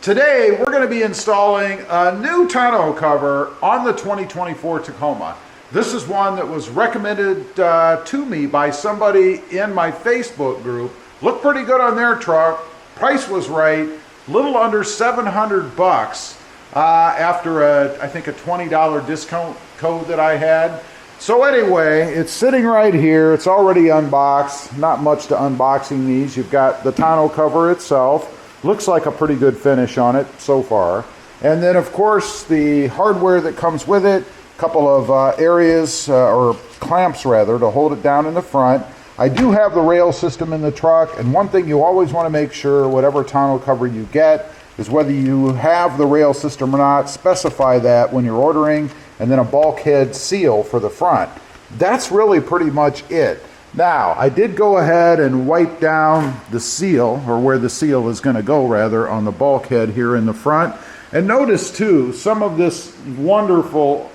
Today we're going to be installing a new tonneau cover on the 2024 Tacoma. This is one that was recommended to me by somebody in my Facebook group. Looked pretty good on their truck. Price was right. Little under 700 bucks after I think a $20 discount code that I had. So anyway, it's sitting right here. It's already unboxed. Not much to unboxing these. You've got the tonneau cover itself. Looks like a pretty good finish on it so far. And then of course the hardware that comes with it, a couple of areas or clamps rather to hold it down in the front. I do have the rail system in the truck, and one thing you always want to make sure whatever tonneau cover you get is whether you have the rail system or not, specify that when you're ordering, and then a bulkhead seal for the front. That's really pretty much it. Now, I did go ahead and wipe down the seal, or where the seal is going to go rather, on the bulkhead here in the front. And notice too, some of this wonderful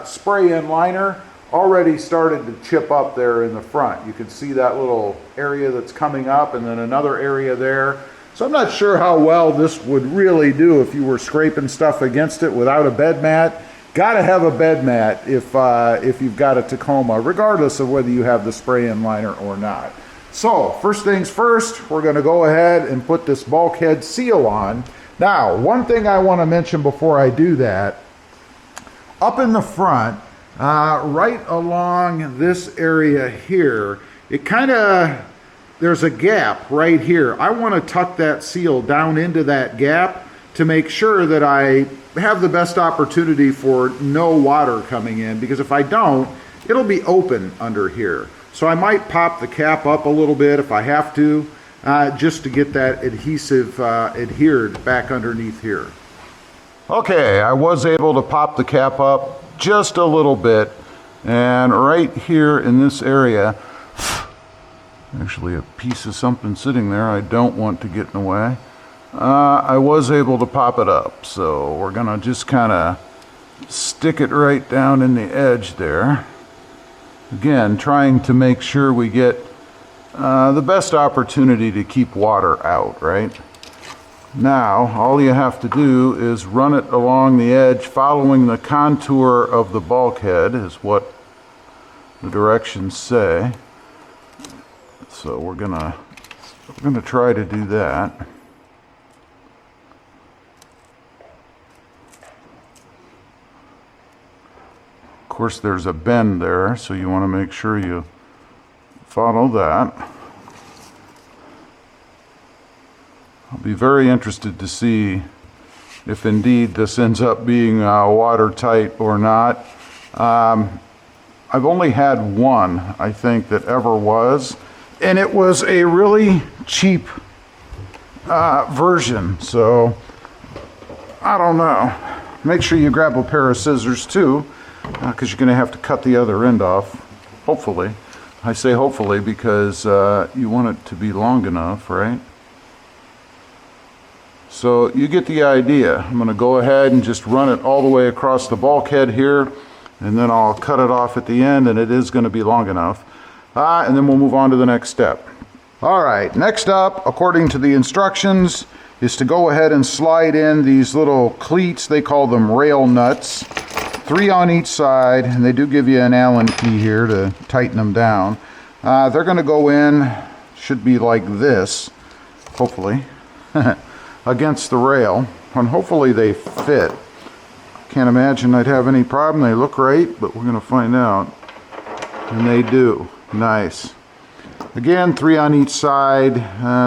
spray-in liner already started to chip up there in the front. You can see that little area that's coming up and then another area there. So I'm not sure how well this would really do if you were scraping stuff against it without a bed mat. Gotta have a bed mat if you've got a Tacoma, regardless of whether you have the spray-in liner or not. So first things first, we're gonna go ahead and put this bulkhead seal on. Now, one thing I wanna mention before I do that, up in the front, right along this area here, there's a gap right here. I wanna tuck that seal down into that gap to make sure that I have the best opportunity for no water coming in, because if I don't, it'll be open under here. So I might pop the cap up a little bit if I have to, just to get that adhesive adhered back underneath here. Okay, I was able to pop the cap up just a little bit, and right here in this area, actually a piece of something sitting there I don't want to get in the way. I was able to pop it up, so we're gonna just kind of stick it right down in the edge there. Again, trying to make sure we get the best opportunity to keep water out, right? Now, all you have to do is run it along the edge, following the contour of the bulkhead, is what the directions say. So we're gonna try to do that. Of course, there's a bend there, so you want to make sure you follow that. I'll be very interested to see if indeed this ends up being watertight or not. I've only had one, I think, that ever was, and it was a really cheap version, so I don't know. Make sure you grab a pair of scissors too, because you're going to have to cut the other end off, hopefully. I say hopefully because you want it to be long enough, right? So you get the idea. I'm going to go ahead and just run it all the way across the bulkhead here, and then I'll cut it off at the end, and it is going to be long enough. And then we'll move on to the next step. All right, next up, according to the instructions, is to go ahead and slide in these little cleats. They call them rail nuts. 3 on each side, and they do give you an Allen key here to tighten them down. They're going to go in, should be like this, hopefully, against the rail, and hopefully they fit. Can't imagine I'd have any problem. They look right, but we're going to find out. And they do. Nice. Again, 3 on each side.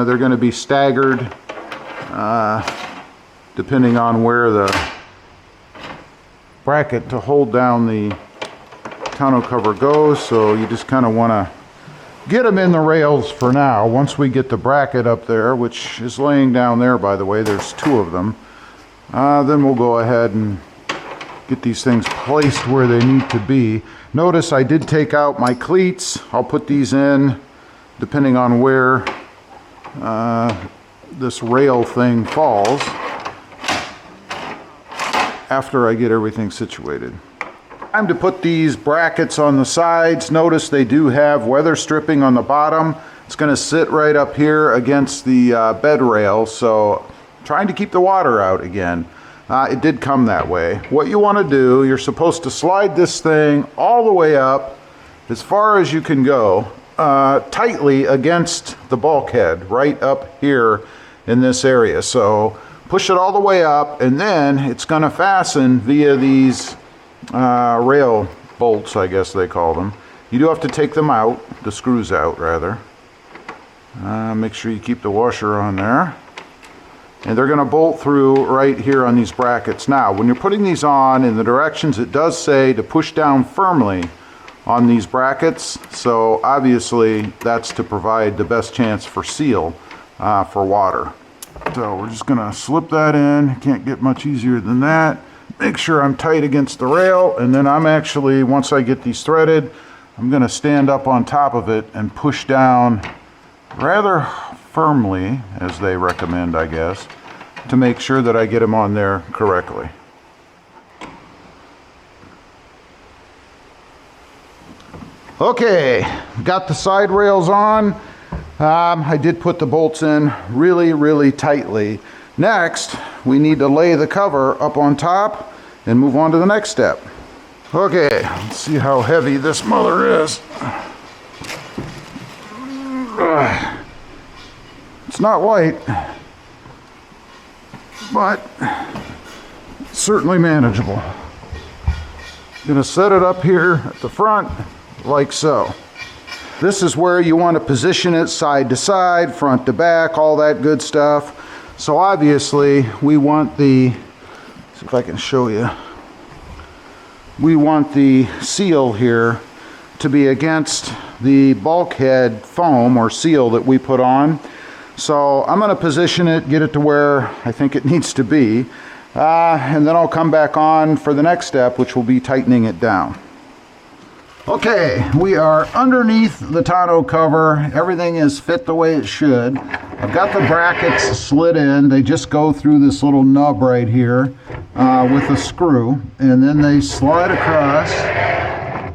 They're going to be staggered depending on where the bracket to hold down the tonneau cover goes, so you just kind of want to get them in the rails for now. Once we get the bracket up there, which is laying down there, by the way, there's 2 of them, then we'll go ahead and get these things placed where they need to be. Notice I did take out my cleats. I'll put these in depending on where this rail thing falls after I get everything situated. Time to put these brackets on the sides. Notice they do have weather stripping on the bottom. It's going to sit right up here against the bed rail, so trying to keep the water out again. It did come that way. What you want to do, you're supposed to slide this thing all the way up as far as you can go, tightly against the bulkhead right up here in this area. So push it all the way up, and then it's going to fasten via these rail bolts, I guess they call them. You do have to take them out, the screws out rather. Make sure you keep the washer on there. And they're going to bolt through right here on these brackets. Now, when you're putting these on, in the directions it does say to push down firmly on these brackets. So obviously that's to provide the best chance for seal for water. So we're just going to slip that in. Can't get much easier than that. Make sure I'm tight against the rail, and then I'm actually, once I get these threaded, I'm going to stand up on top of it and push down rather firmly, as they recommend, I guess, to make sure that I get them on there correctly. Okay, got the side rails on. I did put the bolts in really tightly. Next, we need to lay the cover up on top and move on to the next step. Okay, let's see how heavy this mother is. It's not light, but certainly manageable. I'm gonna set it up here at the front, like so. This is where you want to position it side to side, front to back, all that good stuff. So obviously we want the, see if I can show you, we want the seal here to be against the bulkhead foam or seal that we put on. So I'm going to position it, get it to where I think it needs to be, and then I'll come back on for the next step, which will be tightening it down. Okay, we are underneath the tonneau cover. Everything is fit the way it should. I've got the brackets slid in. They just go through this little nub right here with a screw, and then they slide across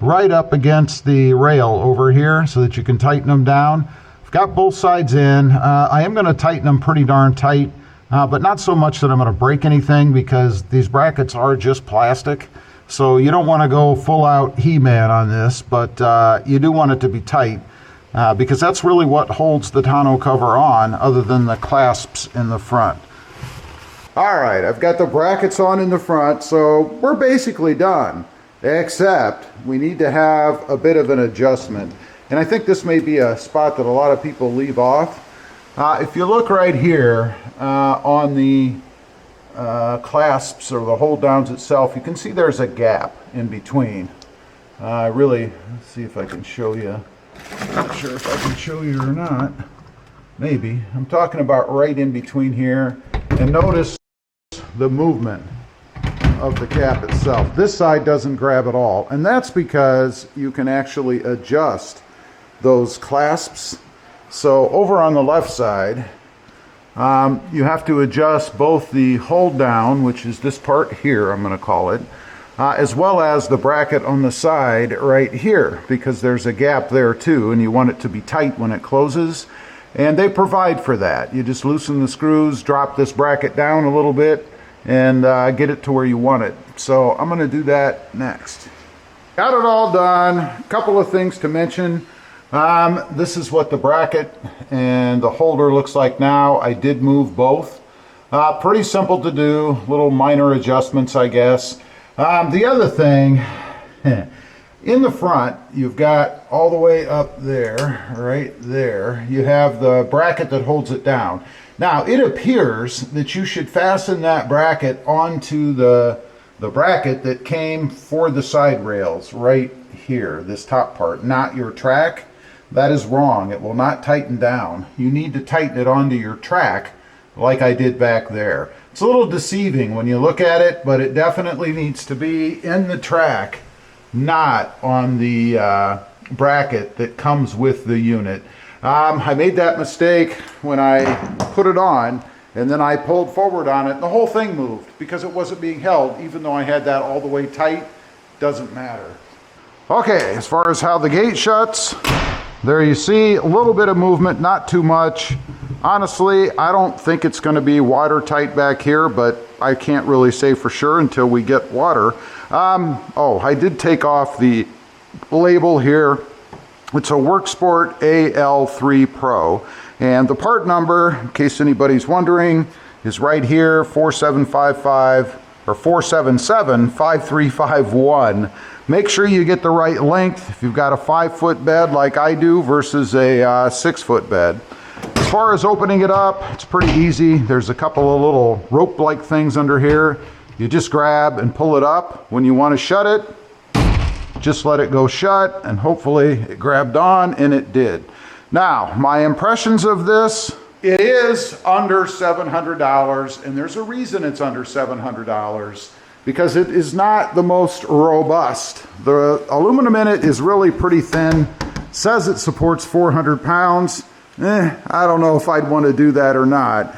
right up against the rail over here so that you can tighten them down. I've got both sides in. I am going to tighten them pretty darn tight, but not so much that I'm going to break anything, because these brackets are just plastic. So you don't want to go full out He-Man on this, but you do want it to be tight because that's really what holds the tonneau cover on, other than the clasps in the front. All right, I've got the brackets on in the front, so we're basically done, except we need to have a bit of an adjustment. And I think this may be a spot that a lot of people leave off. If you look right here on the clasps or the hold downs itself, you can see there's a gap in between. Let's see if I can show you. I'm not sure if I can show you or not. Maybe. I'm talking about right in between here. And notice the movement of the cap itself. This side doesn't grab at all, and that's because you can actually adjust those clasps. So over on the left side, you have to adjust both the hold down, which is this part here, I'm going to call it, as well as the bracket on the side right here, because there's a gap there too, and you want it to be tight when it closes. And they provide for that. You just loosen the screws, drop this bracket down a little bit, and get it to where you want it. So I'm going to do that next. Got it all done. A couple of things to mention. This is what the bracket and the holder looks like now. I did move both. Pretty simple to do, little minor adjustments, I guess. The other thing, in the front, you've got all the way up there, right there, you have the bracket that holds it down. Now, it appears that you should fasten that bracket onto the bracket that came for the side rails right here, this top part, not your track. That is wrong. It will not tighten down. You need to tighten it onto your track like I did back there. It's a little deceiving when you look at it, but it definitely needs to be in the track, not on the bracket that comes with the unit. I made that mistake when I put it on, and then I pulled forward on it, and the whole thing moved because it wasn't being held. Even though I had that all the way tight, doesn't matter. Okay, as far as how the gate shuts, there you see a little bit of movement, not too much. Honestly, I don't think it's going to be watertight back here, but I can't really say for sure until we get water. Oh, I did take off the label here. It's a WorkSport AL3 Pro, and the part number, in case anybody's wondering, is right here, 4755 or 477-5351. Make sure you get the right length if you've got a 5-foot bed like I do versus a 6-foot bed. As far as opening it up, it's pretty easy. There's a couple of little rope-like things under here. You just grab and pull it up. When you want to shut it, just let it go shut, and hopefully it grabbed on, and it did. Now, my impressions of this, it is under $700, and there's a reason it's under $700, because it is not the most robust. The aluminum in it is really pretty thin. Says it supports 400 pounds. I don't know if I'd want to do that or not.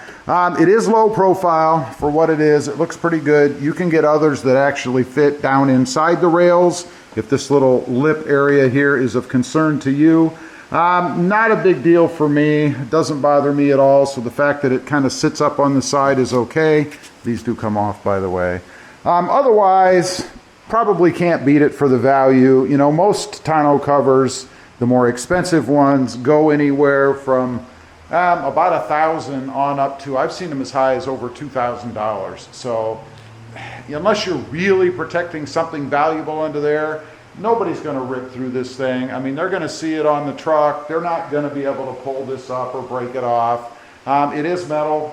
It is low profile for what it is. It looks pretty good. You can get others that actually fit down inside the rails if this little lip area here is of concern to you. Not a big deal for me. It doesn't bother me at all, so the fact that it kind of sits up on the side is okay. These do come off, by the way. Otherwise, probably can't beat it for the value. You know, most tonneau covers, the more expensive ones, go anywhere from about $1,000 on up to, I've seen them as high as over $2,000. So unless you're really protecting something valuable under there, nobody's going to rip through this thing. I mean, they're going to see it on the truck. They're not going to be able to pull this up or break it off. It is metal,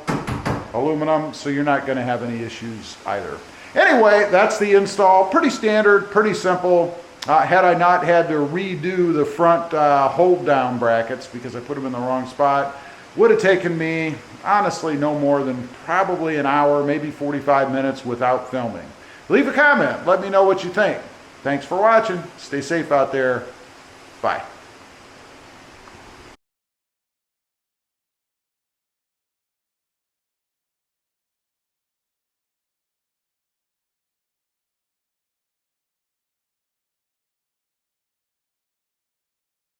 aluminum, so you're not going to have any issues either. Anyway, that's the install. Pretty standard, pretty simple. Had I not had to redo the front hold down brackets because I put them in the wrong spot, would have taken me, honestly, no more than probably an hour, maybe 45 minutes without filming. Leave a comment. Let me know what you think. Thanks for watching. Stay safe out there. Bye.